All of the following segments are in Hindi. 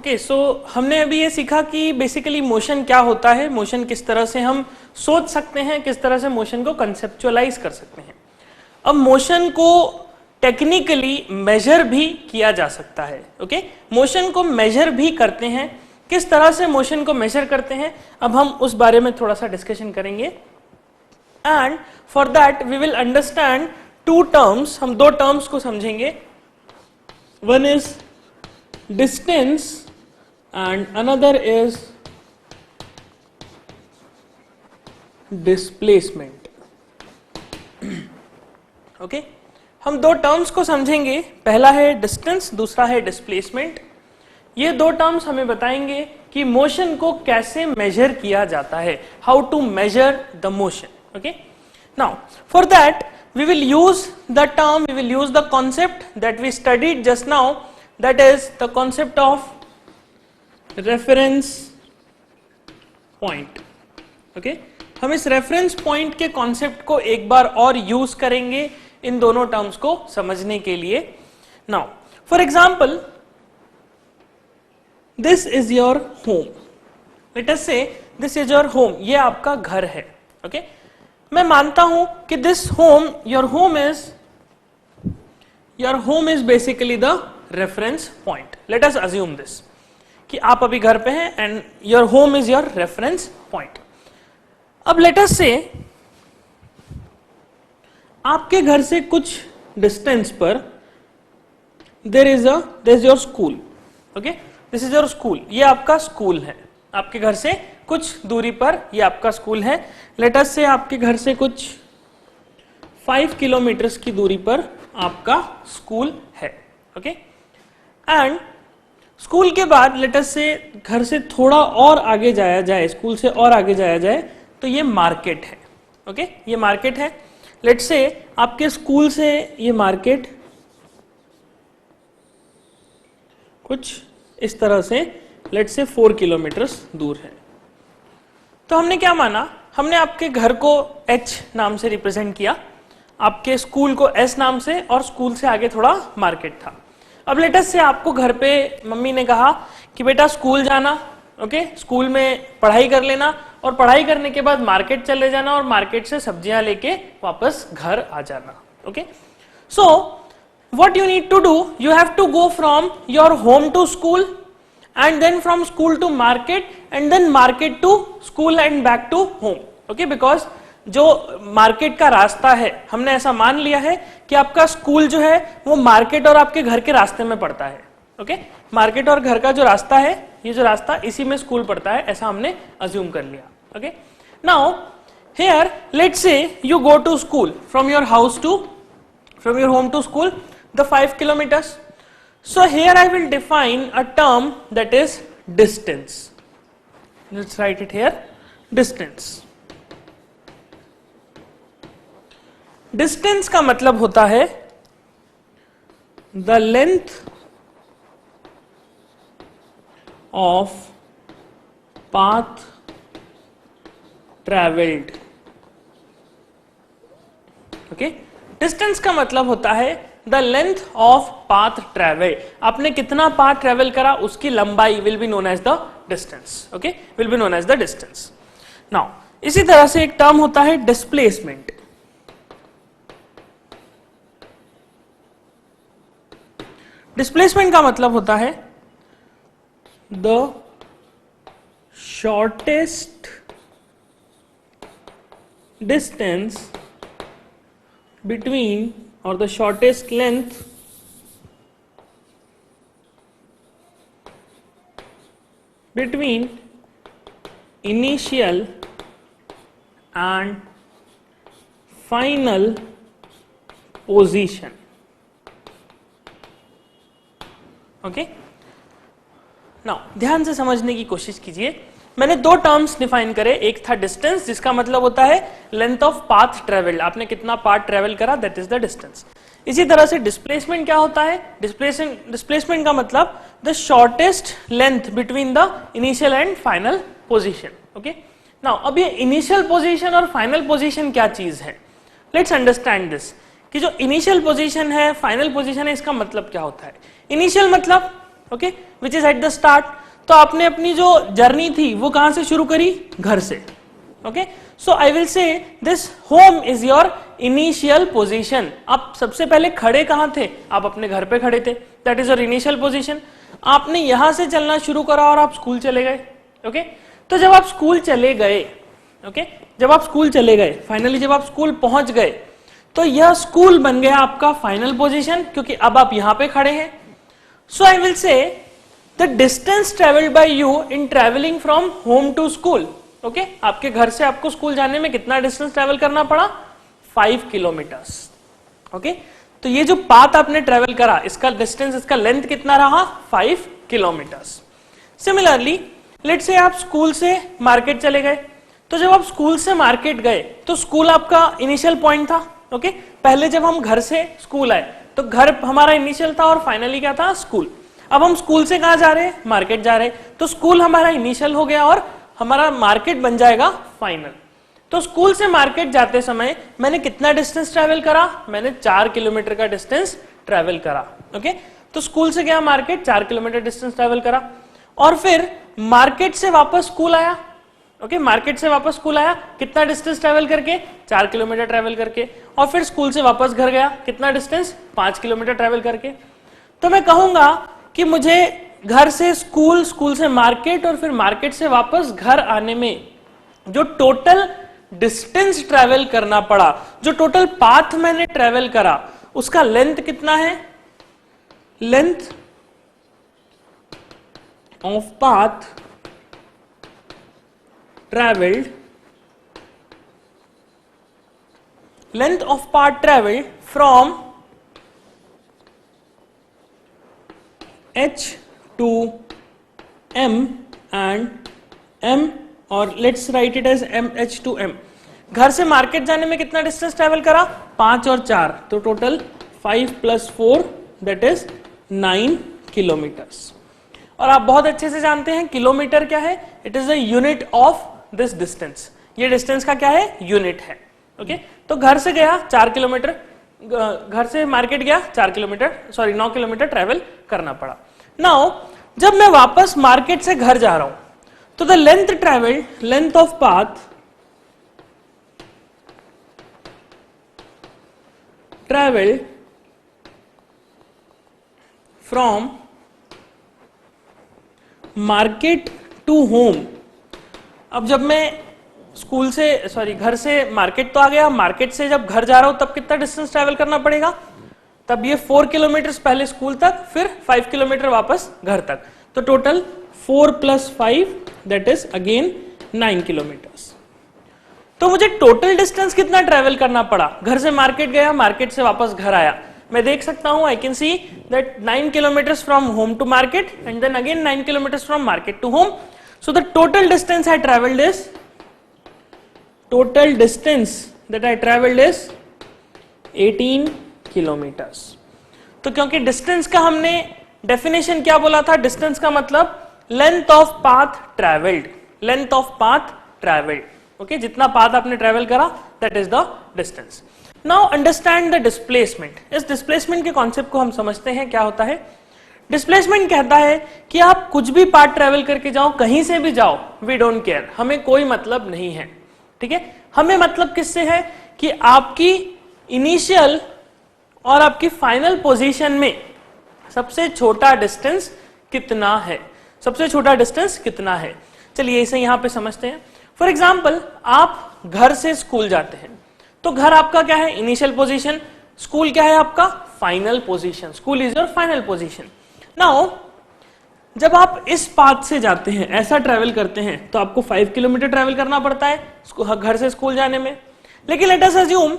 ओके, सो हमने अभी ये सीखा कि बेसिकली मोशन क्या होता है, मोशन किस तरह से हम सोच सकते हैं, किस तरह से मोशन को कंसेप्चुअलाइज कर सकते हैं। अब मोशन को टेक्निकली मेजर भी किया जा सकता है। ओके, मोशन को मेजर भी करते हैं। किस तरह से मोशन को मेजर करते हैं, अब हम उस बारे में थोड़ा सा डिस्कशन करेंगे। And for that we will understand two terms, हम दो टर्म्स को समझेंगे। One is distance and another is displacement. Okay, हम दो टर्म्स को समझेंगे, पहला है डिस्टेंस, दूसरा है डिस्प्लेसमेंट। ये दो टर्म्स हमें बताएंगे कि मोशन को कैसे मेजर किया जाता है, how to measure the motion. Okay, now for that we will use the term, we will use the concept that we studied just now, that is the concept of reference point. Okay, हम इस रेफरेंस पॉइंट के कॉन्सेप्ट को एक बार और यूज करेंगे इन दोनों टर्म्स को समझने के लिए। Now for example, this is your home, late us से दिस इज योर होम, ये आपका घर है। ओके, मैं मानता हूं कि this home, your home is basically the reference point. Let us assume this कि आप अभी घर पे हैं and your home is your reference point. अब लेट अस से आपके घर से कुछ डिस्टेंस पर there is your school. Okay, this is your school, ये आपका स्कूल है। आपके घर से कुछ दूरी पर ये आपका स्कूल है। लेट अस से आपके घर से कुछ 5 किलोमीटर्स की दूरी पर आपका स्कूल है। ओके, एंड स्कूल के बाद लेट अस से घर से थोड़ा और आगे जाया जाए, स्कूल से और आगे जाया जाए तो ये मार्केट है। ओके, ये मार्केट है। लेट से आपके स्कूल से ये मार्केट कुछ इस तरह से लेट से 4 किलोमीटर्स दूर है। तो हमने क्या माना, हमने आपके घर को H नाम से रिप्रेजेंट किया, आपके स्कूल को S नाम से, और स्कूल से आगे थोड़ा मार्केट था। अब लेटस से आपको घर पे मम्मी ने कहा कि बेटा स्कूल जाना, ओके, स्कूल में पढ़ाई कर लेना, और पढ़ाई करने के बाद मार्केट चले जाना, और मार्केट से सब्जियां लेके वापस घर आ जाना। Okay, so what you need to do, you have to go from your home to school, and then from school to market, and then market to school and back to home. Okay, because जो मार्केट का रास्ता है, हमने ऐसा मान लिया है कि आपका स्कूल जो है वो मार्केट और आपके घर के रास्ते में पड़ता है। ओके, मार्केट और घर का जो रास्ता है, ये जो रास्ता, इसी में स्कूल पड़ता है, ऐसा हमने अज्यूम कर लिया। Okay, now here let's say you go to school from your home to school, the 5 kilometres. So here I will define a term that is distance. Let's write it here, distance. Distance का मतलब होता है the length of path travelled. Okay, distance का मतलब होता है the length of path travelled. आपने कितना पाथ ट्रेवल करा, उसकी लंबाई will be known as the distance. Okay, will be known as the distance. Now इसी तरह से एक टर्म होता है डिस्प्लेसमेंट। डिस्प्लेसमेंट का मतलब होता है द शॉर्टेस्ट डिस्टेंस बिटवीन, और the shortest length between initial and final position. Okay, now ध्यान से समझने की कोशिश कीजिए। मैंने दो टर्म्स डिफाइन करे, एक था डिस्टेंस, जिसका मतलब होता है लेंथ ऑफ पाथ ट्रेवल्ड, आपने कितना पाथ ट्रेवल करा, दैट इज द डिस्टेंस। इसी तरह से डिस्प्लेसमेंट क्या होता है, डिस्प्लेसमेंट का मतलब the shortest length between the initial and final position. Okay, now अब ये इनिशियल पोजीशन और फाइनल पोजीशन क्या चीज है, लेट्स अंडरस्टैंड दिस, कि जो इनिशियल पोजीशन है, फाइनल पोजीशन है, इसका मतलब क्या होता है। इनिशियल मतलब okay, which is at the start. तो आपने अपनी जो जर्नी थी वो कहां से शुरू करी, घर से। ओके, सो आई विल से this home is your initial position. आप सबसे पहले खड़े कहां थे, आप अपने घर पे खड़े थे, that is your initial position. आपने यहां से चलना शुरू करा और आप स्कूल चले गए। ओके, तो जब आप स्कूल चले गए, ओके, जब आप स्कूल चले गए, फाइनली जब आप स्कूल पहुंच गए, तो यह स्कूल बन गया आपका फाइनल पोजीशन, क्योंकि अब आप यहां पे खड़े हैं। So I will say the distance travelled by you in travelling from home to school. Okay, आपके घर से आपको स्कूल जाने में कितना डिस्टेंस ट्रेवल करना पड़ा, 5 किलोमीटर्स। ओके, तो ये जो पाथ आपने ट्रेवल करा, इसका डिस्टेंस, इसका लेंथ कितना रहा, 5 किलोमीटर्स। सिमिलरली लेट्स से आप स्कूल से मार्केट चले गए, तो जब आप स्कूल से मार्केट गए तो स्कूल आपका इनिशियल पॉइंट था। ओके, पहले जब हम घर से स्कूल आए तो घर हमारा इनिशियल था और फाइनली क्या था, स्कूल। अब हम स्कूल से कहां जा रहे हैं, मार्केट जा रहे हैं, तो स्कूल हमारा इनिशियल हो गया और हमारा मार्केट बन जाएगा फाइनल। तो स्कूल से मार्केट जाते समय मैंने कितना डिस्टेंस ट्रेवल करा, मैंने 4 किलोमीटर का डिस्टेंस ट्रेवल करा। ओके, तो स्कूल से गया मार्केट, 4 किलोमीटर डिस्टेंस ट्रेवल करा, और फिर मार्केट से वापस स्कूल आया। ओके, मार्केट से वापस स्कूल आया, कितना डिस्टेंस ट्रेवल करके, 4 किलोमीटर ट्रेवल करके, और फिर स्कूल से वापस घर गया, कितना डिस्टेंस, 5 किलोमीटर ट्रेवल करके। तो मैं कहूंगा कि मुझे घर से स्कूल, स्कूल से मार्केट और फिर मार्केट से वापस घर आने में जो टोटल डिस्टेंस ट्रेवल करना पड़ा, जो टोटल पाथ मैंने ट्रेवल करा, उसका लेंथ कितना है, length of path traveled, length of path traveled from H to M and M, और let's write it as H to M। घर से मार्केट जाने में कितना डिस्टेंस ट्रेवल करा, 5 और 4, तो टोटल 5 + 4 दैट इज 9 किलोमीटर्स। और आप बहुत अच्छे से जानते हैं किलोमीटर क्या है, it is a unit of this distance. ये डिस्टेंस का क्या है, यूनिट है। ओके, तो घर से गया 4 किलोमीटर, घर से मार्केट गया 4 किलोमीटर, सॉरी 9 किलोमीटर ट्रेवल करना पड़ा। नाउ जब मैं वापस मार्केट से घर जा रहा हूं तो the length travelled, length of path travelled from market to home. अब जब मैं स्कूल से, सॉरी घर से मार्केट तो आ गया, मार्केट से जब घर जा रहा हूं तब कितना डिस्टेंस ट्रेवल करना पड़ेगा, तब ये 4 किलोमीटर पहले स्कूल तक, फिर 5 किलोमीटर वापस घर तक, तो total 4 + 5 that is again 9 kilometres. तो मुझे टोटल डिस्टेंस कितना ट्रेवल करना पड़ा, घर से मार्केट गया, मार्केट से वापस घर आया, मैं देख सकता हूं, I can see that 9 kilometres from home to market and then again 9 kilometres from market to home. So the total distance I traveled is, total distance that I traveled is 18 kilometers। तो क्योंकि डिस्टेंस का हमने डेफिनेशन क्या बोला था, डिस्टेंस का मतलब length of path travelled, length of path travelled. Okay, जितना पाथ आपने ट्रेवल करा that is the distance. Now understand the displacement. इस डिस्प्लेसमेंट के कॉन्सेप्ट को हम समझते हैं, क्या होता है। डिस्प्लेसमेंट कहता है कि आप कुछ भी पाथ ट्रेवल करके जाओ, कहीं से भी जाओ, वी डोंट केयर, हमें कोई मतलब नहीं है। ठीक है, हमें मतलब किससे है कि आपकी इनिशियल और आपकी फाइनल पोजीशन में सबसे छोटा डिस्टेंस कितना है, सबसे छोटा डिस्टेंस कितना है। चलिए इसे यहां पे समझते हैं। फॉर एग्जाम्पल, आप घर से स्कूल जाते हैं, तो घर आपका क्या है, इनिशियल पोजीशन, स्कूल क्या है आपका, final position, school is your final position. Now जब आप इस पाथ से जाते हैं, ऐसा ट्रेवल करते हैं, तो आपको 5 किलोमीटर ट्रेवल करना पड़ता है घर से स्कूल जाने में। लेकिन लेट अस अज्यूम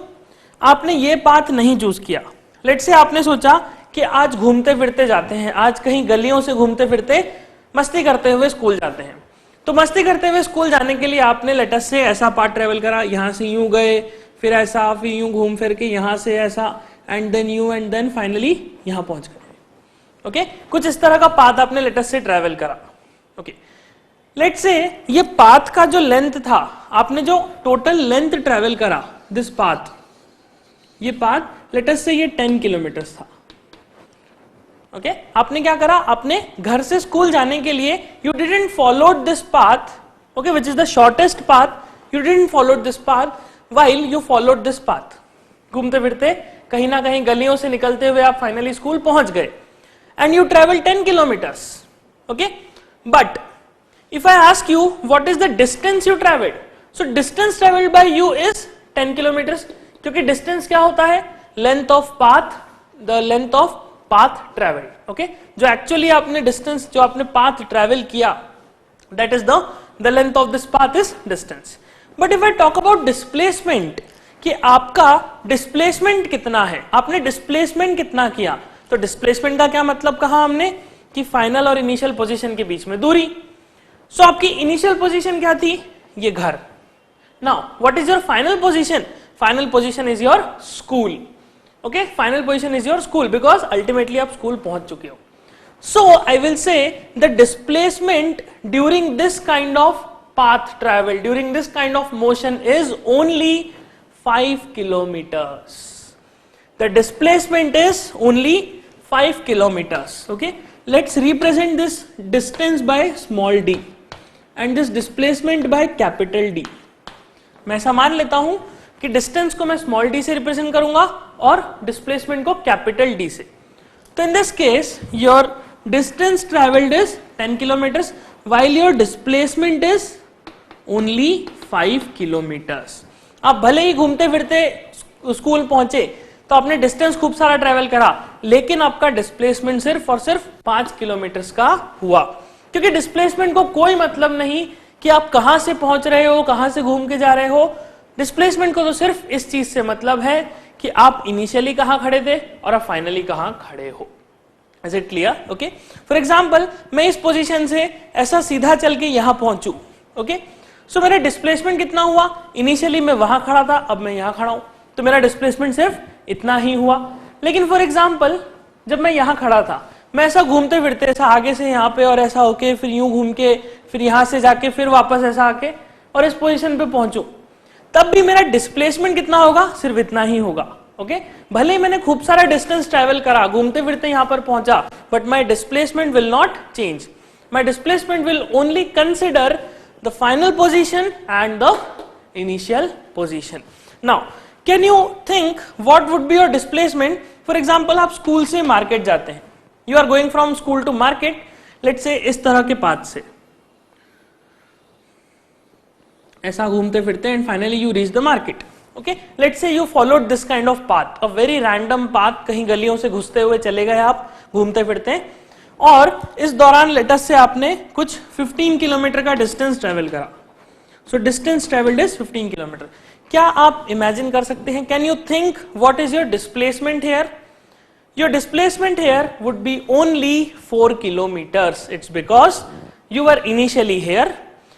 आपने ये पाथ नहीं चूज किया, लेट से आपने सोचा कि आज घूमते फिरते जाते हैं, आज कहीं गलियों से घूमते फिरते मस्ती करते हुए स्कूल जाते हैं। तो मस्ती करते हुए स्कूल जाने के लिए आपने लेट अस से ऐसा पाथ ट्रेवल करा, यहां से यूं गए, फिर ऐसा, फिर यूं घूम फिर के यहां से ऐसा, and then you, and then finally यहां पहुंच गए। ओके, कुछ इस तरह का पाथ आपने लेटेस्ट से ट्रेवल करा। ओके, लेट से ये पाथ का जो लेंथ था, आपने जो टोटल लेंथ ट्रेवल करा दिस पाथ, ये पाथ लेटेस्ट से ये 10 किलोमीटर था। ओके आपने क्या करा, आपने घर से स्कूल जाने के लिए you didn't follow this path, okay which is the shortest path, you didn't follow this path while you followed this path. घूमते फिरते कहीं ना कहीं गलियों से निकलते हुए आप फाइनली स्कूल पहुंच गए and you travel 10 kilometres, okay but if I ask you what is the distance you travelled, so distance travelled by you is 10 kilometres, क्योंकि डिस्टेंस क्या होता है, length of path, the length of path travelled, okay जो एक्चुअली आपने डिस्टेंस, जो आपने पाथ ट्रेवल किया, that is the length of this path is distance. But if I talk about displacement, कि आपका डिस्प्लेसमेंट कितना है, आपने डिस्प्लेसमेंट कितना किया, तो डिस्प्लेसमेंट का क्या मतलब कहा हमने कि फाइनल और इनिशियल पोजीशन के बीच में दूरी। सो आपकी इनिशियल पोजीशन क्या थी, ये घर। Now what is your final position, final position is your school, okay final position is your school because ultimately आप स्कूल पहुंच चुके हो। So I will say the displacement during this kind of path travel, during this kind of motion is only 5 kilometers. The displacement is only 5 kilometers. Okay, let's represent this distance by small d and this displacement by capital D. मैं ऐसा मान लेता हूं कि डिस्टेंस को मैं स्मॉल d से रिप्रेजेंट करूंगा और डिस्प्लेसमेंट को कैपिटल D से। तो इन this case your distance travelled is 10 kilometres while your displacement is only 5 kilometres. आप भले ही घूमते फिरते स्कूल पहुंचे तो आपने डिस्टेंस खूब सारा ट्रेवल करा, लेकिन आपका डिस्प्लेसमेंट सिर्फ और सिर्फ 5 किलोमीटर्स का हुआ, क्योंकि डिस्प्लेसमेंट को कोई मतलब नहीं कि आप कहां से पहुंच रहे हो, कहां से घूम के जा रहे हो। डिस्प्लेसमेंट को तो सिर्फ इस चीज से मतलब है कि आप इनिशियली कहां खड़े थे और आप फाइनली कहां खड़े हो। Is it clear? Okay for example मैं इस पोजीशन से ऐसा सीधा चल के यहां पहुंचू, ओके सो मेरा डिस्प्लेसमेंट कितना हुआ, इनिशियली मैं वहां खड़ा था, अब मैं यहां खड़ा हूं, तो मेरा डिस्प्लेसमेंट सिर्फ इतना ही हुआ। लेकिन फॉर एग्जाम्पल जब मैं यहां खड़ा था, मैं ऐसा घूमते फिरते ऐसा आगे से यहां पे और ऐसा होके फिर यूं घूम के फिर यहां से जाके फिर वापस ऐसा आके और इस पोजीशन पे पहुंचू, तब भी मेरा डिस्प्लेसमेंट कितना होगा, सिर्फ इतना ही होगा। ओके भले ही मैंने खूब सारा डिस्टेंस ट्रेवल करा, घूमते फिरते यहां पर पहुंचा, but my displacement will not change. My displacement will only consider the final position and the initial position. Now can you think what would be your displacement? For example आप स्कूल से मार्केट जाते हैं, you are going from school to market, let's say इस तरह के पाथ से ऐसा घूमते फिरते and finally you reach the market. Okay, let's say you followed this kind of path, a very random path, कहीं गलियों से घुसते हुए चले गए आप घूमते फिरते, और इस दौरान लेटस से आपने कुछ 15 किलोमीटर का डिस्टेंस ट्रेवल करा। So distance travelled is 15 kilometre. क्या आप इमेजिन कर सकते हैं, can you think what is your displacement here? Your displacement here would be only 4 kilometres. It's because you are initially here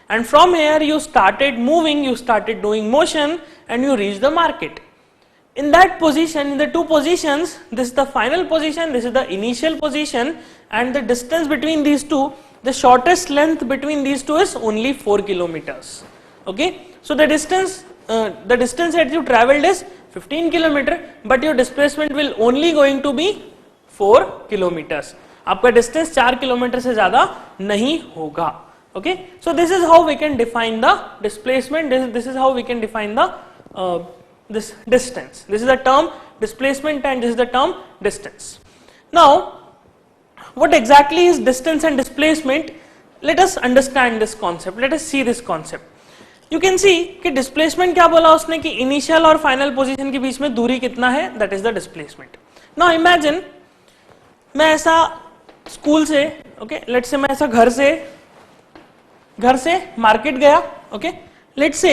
and from here you started moving, you started doing motion and you reached the market. In that position, in the two positions, this is the final position, this is the initial position, and the distance between these two, the shortest length between these two is only 4 kilometers. Okay, so the distance that you traveled is 15 kilometer, but your displacement will only going to be 4 kilometers. आपका distance 4 किलोमीटर से ज्यादा नहीं होगा. Okay, so this is how we can define the displacement. This is how we can define the this distance. This is the term displacement and this is the term distance. Now, what exactly is distance and displacement? Let us understand this concept. Let us see this concept. You can see कि displacement क्या बोला उसने कि initial और final position के बीच में दूरी कितना है, that is the displacement. Now imagine मैं ऐसा स्कूल से, okay, let's say मैं ऐसा घर से मार्केट गया, ओके लेट्स से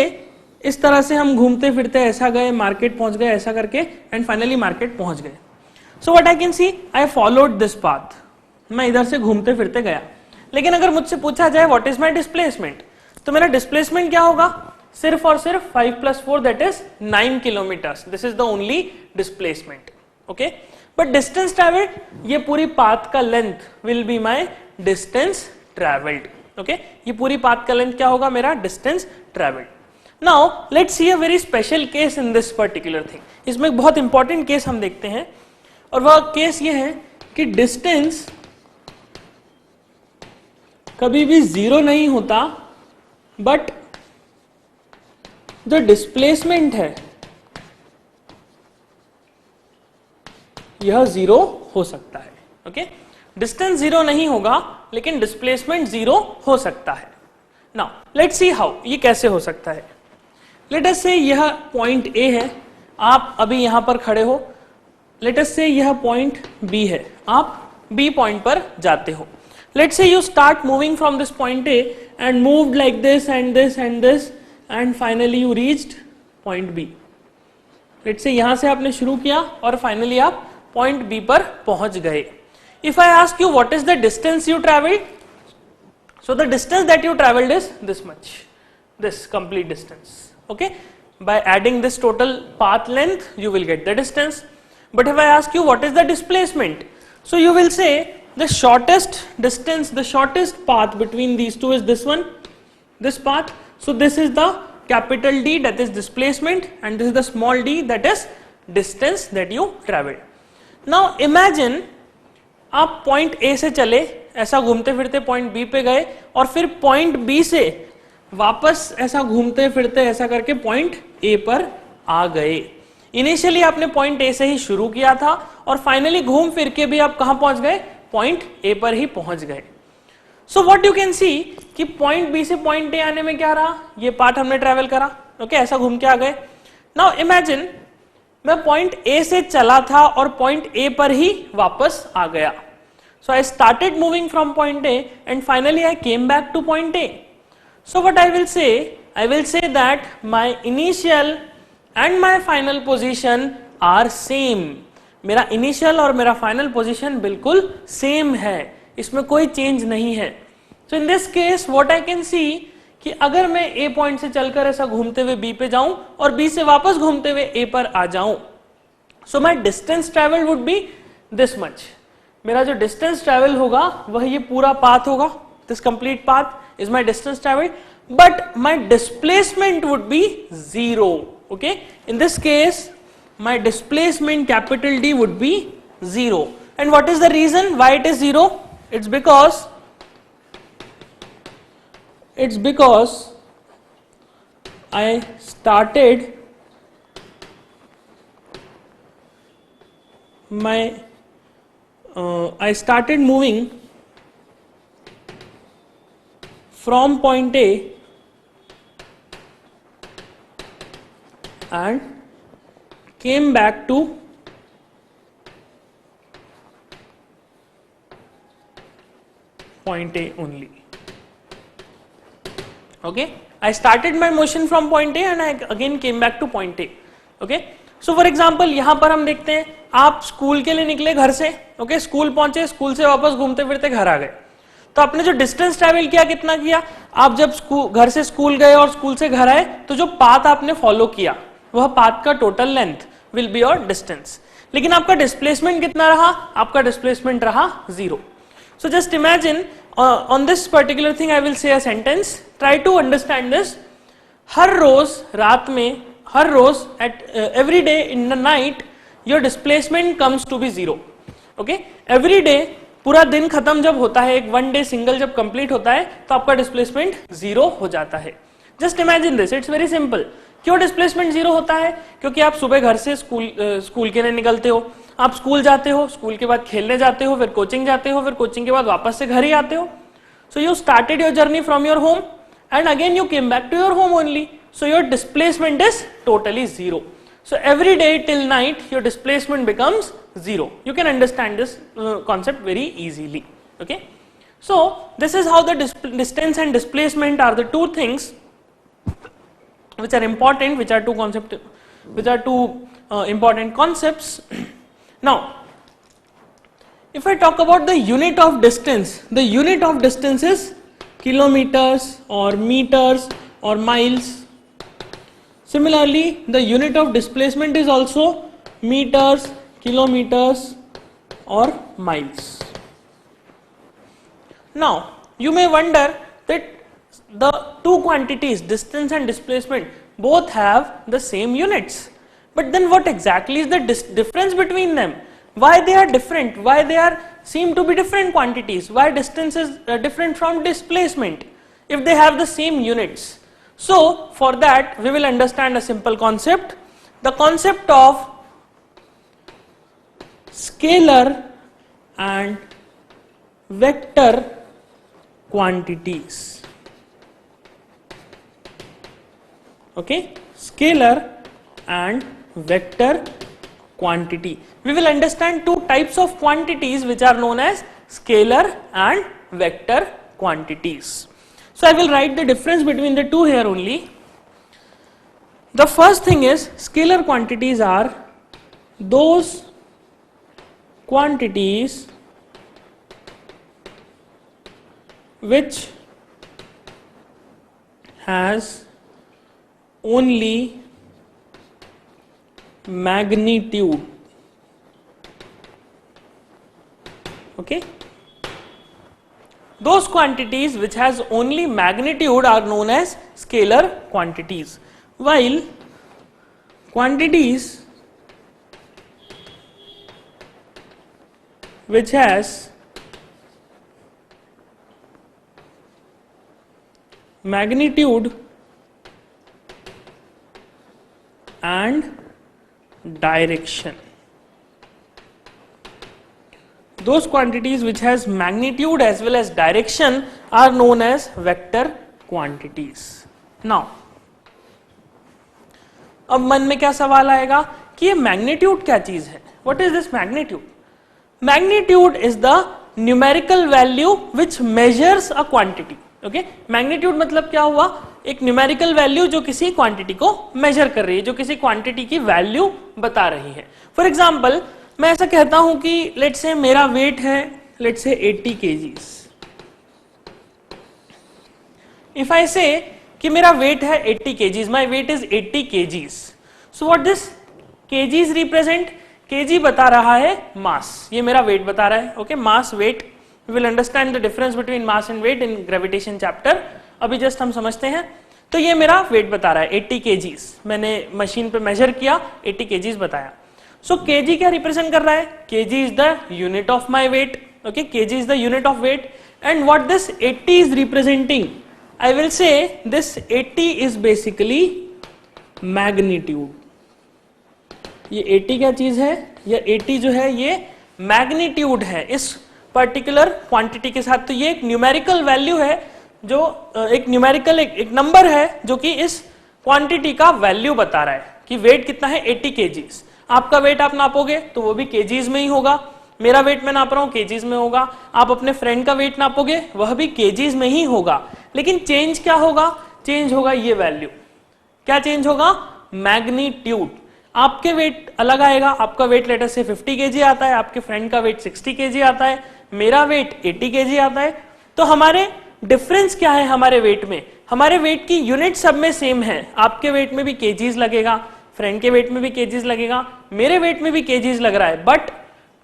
इस तरह से हम घूमते फिरते ऐसा गए, मार्केट पहुंच गए ऐसा करके, एंड फाइनली मार्केट पहुंच गए. So what I can C, I followed this path. मैं इधर से घूमते फिरते गया, लेकिन अगर मुझसे पूछा जाए व्हाट इज माय डिस्प्लेसमेंट, तो मेरा डिस्प्लेसमेंट क्या होगा, सिर्फ और सिर्फ 5 + 4 that is 9 kilometres. This is the only displacement. Okay but distance travelled, ये पूरी पाथ का length will be my distance travelled. Okay ये पूरी पाथ का लेंथ क्या होगा, मेरा distance travelled. Now let's see a very special case in this particular thing. इसमें एक बहुत इंपॉर्टेंट केस हम देखते हैं, और वह केस ये है कि डिस्टेंस कभी भी जीरो नहीं होता, बट जो डिस्प्लेसमेंट है यह जीरो हो सकता है। ओके, डिस्टेंस जीरो नहीं होगा लेकिन डिस्प्लेसमेंट जीरो हो सकता है। नाउ लेट्स सी हाउ, ये कैसे हो सकता है। लेट अस से यह पॉइंट ए है, आप अभी यहां पर खड़े हो। लेट अस से यह पॉइंट बी है, आप बी पॉइंट पर जाते हो। Let's say you start moving from this point A and moved like this and this and this and finally you reached point B. Let's say यहां से आपने शुरू किया और फाइनली आप पॉइंट बी पर पहुंच गए। If I ask you what is the distance you travelled, so the distance that you traveled is this much, this complete distance. Okay, by adding this total path length you will get the distance. But if I ask you what is the displacement, so you will say the shortest distance, the shortest path between these two is this one, this path. So this is the capital D, that is displacement, and this is the small d, that is distance that you traveled. Now imagine आप पॉइंट ए से चले, ऐसा घूमते फिरते पॉइंट बी पे गए और फिर पॉइंट बी से वापस ऐसा घूमते फिरते ऐसा करके पॉइंट ए पर आ गए। इनिशियली आपने पॉइंट ए से ही शुरू किया था और फाइनली घूम फिर के भी आप कहां पहुंच गए, पॉइंट ए पर ही पहुंच गए। सो व्हाट यू कैन सी कि पॉइंट बी से पॉइंट ए आने में क्या रहा, ये पार्ट हमने ट्रेवल करा। ओके, ऐसा घूम के आ गए। नाउ इमेजिन मैं पॉइंट ए से चला था और पॉइंट ए पर ही वापस आ गया। So I started moving from point A and finally I came back to point A. So what I will say that my initial and my final position are same. मेरा initial और मेरा final position बिल्कुल same है, इसमें कोई change नहीं है। So in this case what I can see कि अगर मैं A point से चलकर ऐसा घूमते हुए B पे जाऊं और B से वापस घूमते हुए A पर आ जाऊं, so my distance traveled would be this much. मेरा जो डिस्टेंस ट्रेवल होगा वह ये पूरा पाथ होगा, this complete path is my distance travel, but my displacement would be zero. Okay, in this case my displacement capital D would be zero. And what is the reason why it is zero? It's because I started I started moving from point A and came back to point A only. Okay, I started my motion from point A and I again came back to point A. Okay, so for example यहां पर हम देखते हैं आप स्कूल के लिए निकले घर से। ओके, स्कूल पहुंचे, स्कूल से वापस घूमते फिरते घर आ गए, तो आपने जो डिस्टेंस ट्रेवल किया कितना किया? आप जब घर से स्कूल गए और स्कूल से घर आए तो जो पाथ आपने फॉलो किया वह पाथ का total length will be your distance. लेकिन आपका डिस्प्लेसमेंट कितना रहा? आपका डिस्प्लेसमेंट रहा zero. So just imagine on this particular thing I will say a sentence, try to understand this. हर रोज रात में, हर रोज at every day in the night your displacement comes to be zero. Okay, every day, पूरा दिन खत्म जब होता है, एक वन डे सिंगल जब कंप्लीट होता है तो आपका डिस्प्लेसमेंट जीरो हो जाता है। Just imagine this, it's very simple. क्यों डिस्प्लेसमेंट जीरो होता है? क्योंकि आप सुबह घर से स्कूल के लिए निकलते हो, आप स्कूल जाते हो, स्कूल के बाद खेलने जाते हो, फिर कोचिंग जाते हो, फिर कोचिंग के बाद वापस से घर ही आते हो। So you started your journey from your home and again you came back to your home only, so your displacement is totally zero. So every day till night your displacement becomes zero. You can understand this concept very easily. Okay, so this is how the distance and displacement are the two things which are important, which are two important concepts. Now if I talk about the unit of distance, the unit of distance is kilometers or meters or miles. Similarly, the unit of displacement is also meters, kilometers or miles. Now, you may wonder that the two quantities, distance and displacement, both have the same units. But then what exactly is the difference between them? why they are different, why they are seem to be different quantities, why distance is different from displacement if they have the same units. So for that we will understand a simple concept, the concept of scalar and vector quantities. Okay, scalar and vector quantity. We will understand two types of quantities which are known as scalar and vector quantities. So I will write the difference between the two here only. The first thing is scalar quantities are those quantities which has only magnitude. Okay, those quantities which has only magnitude are known as scalar quantities, while quantities which has magnitude and direction, those quantities which has magnitude as well as direction are known as vector quantities. Now अब मन में क्या सवाल आएगा कि ये मैग्नीट्यूड क्या चीज है, what is this magnitude? Magnitude is the numerical value which measures a quantity. Okay, magnitude मतलब क्या हुआ? एक न्यूमेरिकल वैल्यू जो किसी क्वांटिटी को मेजर कर रही है, जो किसी क्वांटिटी की वैल्यू बता रही है. फॉर एग्जाम्पल मैं ऐसा कहता हूं कि लेट्स से मेरा वेट है let's say 80 kgs. If I से कि मेरा वेट है 80 kgs, my weight is 80 kgs. So what this kgs represent? kg बता रहा है मास, ये मेरा वेट बता रहा है. Okay, mass weight, we will understand the difference between mass and weight in gravitation chapter, अभी जस्ट हम समझते हैं. तो ये मेरा वेट बता रहा है 80 kgs, मैंने मशीन पे मेजर किया 80 kgs बताया. सो kg क्या रिप्रेजेंट कर रहा है? kg is the unit of my weight. Okay, kg is the unit of weight. And what this 80 is representing? I will say this 80 is basically magnitude. ये 80 क्या चीज है? ये 80 जो है ये मैग्नीट्यूड है इस पर्टिकुलर क्वांटिटी के साथ. तो ये एक न्यूमेरिकल वैल्यू है, जो एक न्यूमेरिकल एक नंबर है जो कि इस क्वांटिटी का वैल्यू बता रहा है कि वेट कितना है 80 kgs. आपका वेट आप नापोगे तो वो भी kgs में ही होगा, मेरा वेट मैं नाप रहा हूं kgs में होगा, आप अपने फ्रेंड का वेट नापोगे वह भी kgs में ही होगा. लेकिन चेंज क्या होगा? चेंज होगा ये वैल्यू. क्या चेंज होगा? मैग्नीट्यूड. आपके वेट अलग आएगा, आपका वेट लेटर से 50 kg आता है, आपके फ्रेंड का वेट 60 kg आता है, मेरा वेट 80 kg आता है. तो हमारे डिफरेंस क्या है? हमारे वेट में, हमारे वेट की यूनिट सब में सेम है. आपके वेट में भी kgs लगेगा, फ्रेंड के वेट में भी kgs लगेगा, मेरे वेट में भी kgs लग रहा है, बट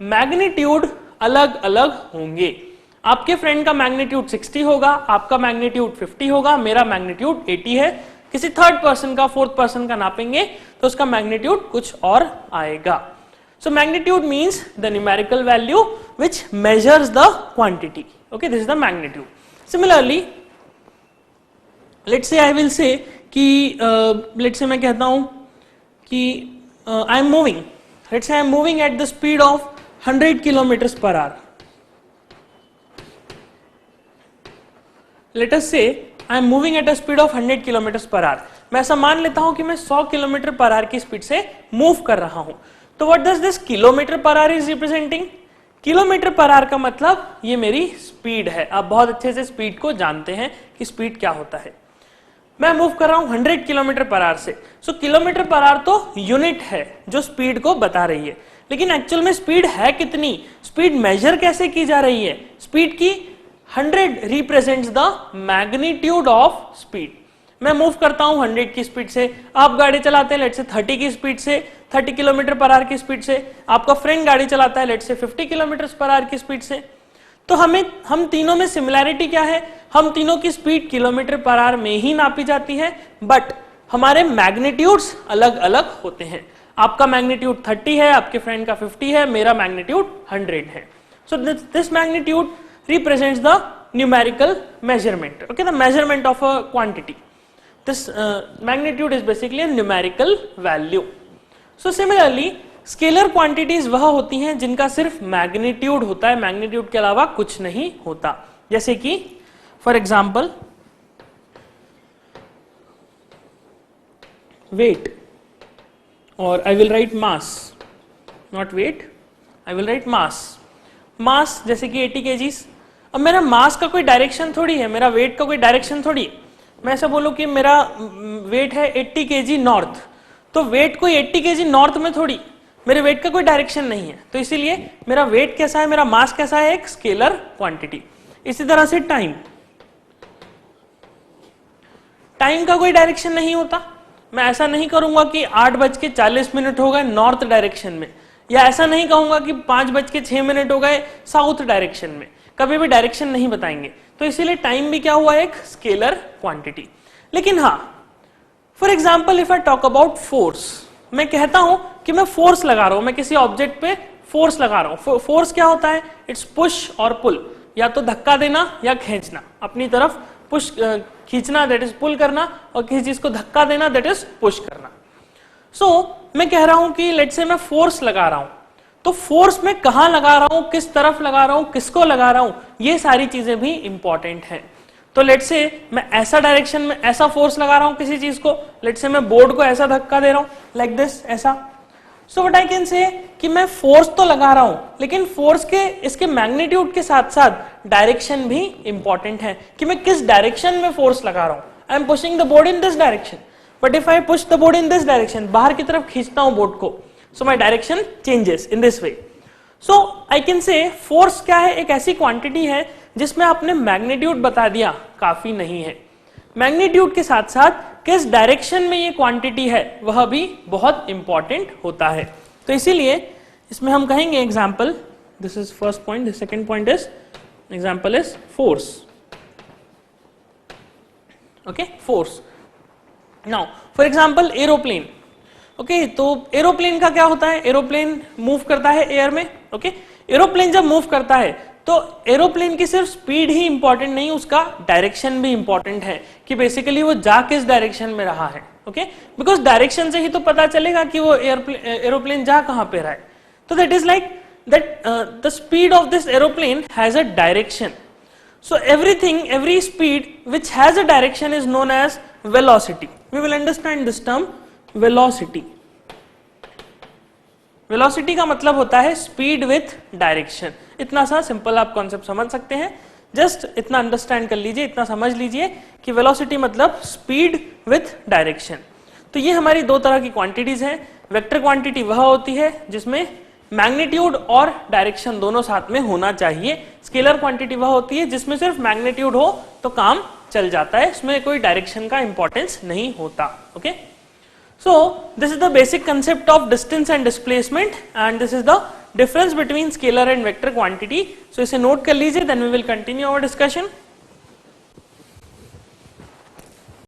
मैग्नीट्यूड अलग अलग होंगे. आपके फ्रेंड का मैग्नीट्यूड 60 होगा, आपका मैग्नीट्यूड 50 होगा, मेरा मैग्नीट्यूड 80 है. किसी थर्ड पर्सन का, फोर्थ पर्सन का नापेंगे तो उसका मैग्नीट्यूड कुछ और आएगा. So magnitude means the numerical value which measures the quantity. Okay, this is the magnitude. Similarly let's say I will से कि लेट्स से मैं कहता हूं कि I am moving, let's say I am moving at the speed of 100 kilometers per hour. Let us say I am moving at a speed of 100 kilometers per hour. मैं ऐसा मान लेता हूं कि मैं 100 किलोमीटर पर आवर की स्पीड से मूव कर रहा हूं. तो what does this kilometre per hour is representing? Kilometre per hour का मतलब ये मेरी स्पीड है. आप बहुत अच्छे से स्पीड को जानते हैं कि स्पीड क्या होता है. मैं मूव कर रहा हूं 100 किलोमीटर पर आवर से. सो किलोमीटर पर आवर तो यूनिट है जो स्पीड को बता रही है, लेकिन एक्चुअल में स्पीड है कितनी? स्पीड मेजर कैसे की जा रही है? स्पीड की 100 represents the magnitude of speed. मैं मूव करता हूं 100 की स्पीड से, आप गाड़ी चलाते हैं लेट्स से 30 की स्पीड से, 30 किलोमीटर पर आवर की स्पीड से, आपका फ्रेंड गाड़ी चलाता है let's say 50 kilometre per hour की स्पीड से. तो हम तीनों में सिमिलैरिटी क्या है? हम तीनों की स्पीड किलोमीटर पर आवर में ही नापी जाती है, बट हमारे मैग्नीट्यूड्स अलग अलग होते हैं. आपका मैग्नीट्यूड 30 है, आपके फ्रेंड का 50 है, मेरा मैग्नीट्यूड 100 है. So this magnitude represents the numerical measurement. Okay, the measurement of a quantity. This magnitude is basically a numerical value. So similarly, scalar quantities वह होती हैं जिनका सिर्फ मैग्नीट्यूड होता है, मैग्नीट्यूड के अलावा कुछ नहीं होता. जैसे कि फॉर एग्जाम्पल वेट, और I will write mass, not weight, I will write mass. Mass जैसे कि 80 kgs. अब मेरा मास का कोई डायरेक्शन थोड़ी है, मेरा वेट का कोई डायरेक्शन थोड़ी है. मैं ऐसा बोलूं कि मेरा वेट है 80 kg नॉर्थ, तो वेट कोई 80 kg नॉर्थ में थोड़ी, मेरे वेट का कोई डायरेक्शन नहीं है. तो इसीलिए मेरा वेट कैसा है, मेरा मास कैसा है, एक स्केलर क्वांटिटी. इसी तरह से टाइम, टाइम का कोई डायरेक्शन नहीं होता. मैं ऐसा नहीं करूंगा कि 8:40 हो गए नॉर्थ डायरेक्शन में, या ऐसा नहीं कहूंगा कि 5:06 हो गए साउथ डायरेक्शन में. कभी भी डायरेक्शन नहीं बताएंगे. तो इसीलिए टाइम भी क्या हुआ, एक स्केलर क्वांटिटी. लेकिन हाँ, for example if I talk about force, मैं कहता हूं कि मैं फोर्स लगा रहा हूं, मैं किसी ऑब्जेक्ट पे फोर्स लगा रहा हूं. फोर्स क्या होता है, इट्स पुश और पुल, या तो धक्का देना या खींचना, अपनी तरफ पुश खींचना दैट इज पुल करना, और किसी चीज को धक्का देना दैट इज पुश करना. सो मैं कह रहा हूं कि लेट्स से मैं फोर्स लगा रहा हूं, तो फोर्स में कहां लगा रहा हूं, किस तरफ लगा रहा हूं, किसको लगा रहा हूं, ये सारी चीजें भी इंपॉर्टेंट हैं. तो लेट्स से मैं ऐसा डायरेक्शन में ऐसा फोर्स लगा रहा हूं किसी चीज को, लेट्स से मैं बोर्ड को ऐसा धक्का दे रहा हूं लाइक दिस, ऐसा. So what I can say कि मैं फोर्स तो लगा रहा हूं, लेकिन फोर्स के इसके मैग्नीट्यूड के साथ साथ डायरेक्शन भी इंपॉर्टेंट है कि मैं किस डायरेक्शन में फोर्स लगा रहा हूं. I am pushing the board in this direction, but if I push the board in this direction, बाहर की तरफ खींचता हूं बोर्ड को, so my direction changes in this way. So I can say force क्या है, एक ऐसी क्वांटिटी है जिसमें आपने मैग्नीट्यूड बता दिया काफी नहीं है, मैग्नीट्यूड के साथ साथ किस डायरेक्शन में ये क्वांटिटी है वह भी बहुत इंपॉर्टेंट होता है. तो इसीलिए इसमें हम कहेंगे example, this is first point, the second point is example is force. Okay, force. Now for example aeroplane. Okay, तो एरोप्लेन का क्या होता है, एरोप्लेन मूव करता है एयर में. ओके, एरोप्लेन जब मूव करता है तो एरोप्लेन की सिर्फ स्पीड ही इंपॉर्टेंट नहीं, उसका डायरेक्शन भी इंपॉर्टेंट है कि बेसिकली वो जा किस डायरेक्शन में रहा है. ओके, बिकॉज डायरेक्शन से ही तो पता चलेगा कि वो एरोप्लेन जा कहां पे रहा है. तो that is like that the speed of this aeroplane has a direction. So everything, every speed which has a direction is known as velocity. We will understand this term velocity. Velocity का मतलब होता है स्पीड विथ डायरेक्शन. इतना सा सिंपल आप कॉन्सेप्ट समझ सकते हैं, जस्ट इतना अंडरस्टैंड कर लीजिए, इतना समझ लीजिए कि वेलोसिटी मतलब स्पीड विथ डायरेक्शन. तो ये हमारी दो तरह की क्वांटिटीज हैं. वेक्टर क्वांटिटी वह होती है जिसमें मैग्नीट्यूड और डायरेक्शन दोनों साथ में होना चाहिए. स्केलर क्वांटिटी वह होती है जिसमें सिर्फ मैग्नीट्यूड हो तो काम चल जाता है, इसमें कोई डायरेक्शन का इंपॉर्टेंस नहीं होता. Okay, so this is the basic concept of distance and displacement, and this is the difference between scalar and vector quantity. So इसे नोट कर लीजिए, then we will continue our discussion.